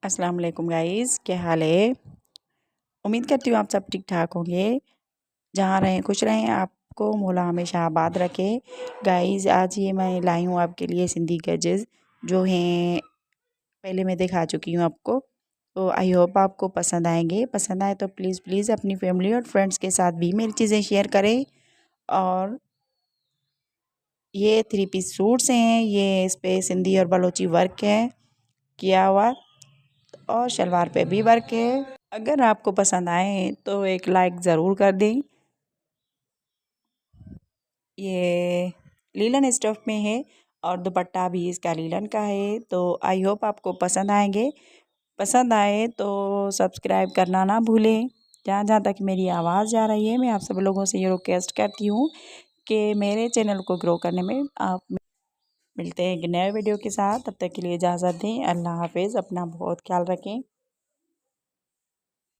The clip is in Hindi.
अस्सलाम वालेकुम गाइस, क्या हाल है। उम्मीद करती हूँ आप सब ठीक ठाक होंगे। जहाँ रहें खुश रहें, आपको मौला हमेशा आबाद रखे। गाइस आज ये मैं लाई हूँ आपके लिए सिंधी गजेस जो हैं पहले मैं दिखा चुकी हूँ आपको। तो आई होप आपको पसंद आएंगे। पसंद आए तो प्लीज़ प्लीज़ अपनी फैमिली और फ्रेंड्स के साथ भी मेरी चीज़ें शेयर करें। और ये 3 पीस सूट्स हैं, ये इस पे सिंधी और बलोची वर्क है किया हुआ और शलवार पे भी वर्क है। अगर आपको पसंद आए तो एक लाइक ज़रूर कर दें। ये लीलन स्टफ़ में है और दुपट्टा भी इसका लीलन का है। तो आई होप आपको पसंद आएंगे। पसंद आए तो सब्सक्राइब करना ना भूलें। जहाँ जहाँ तक मेरी आवाज़ जा रही है, मैं आप सब लोगों से ये रिक्वेस्ट करती हूँ कि मेरे चैनल को ग्रो करने में आप मिलते हैं एक नए वीडियो के साथ। तब तक के लिए इजाज़त दें। अल्लाह हाफिज़। अपना बहुत ख्याल रखें।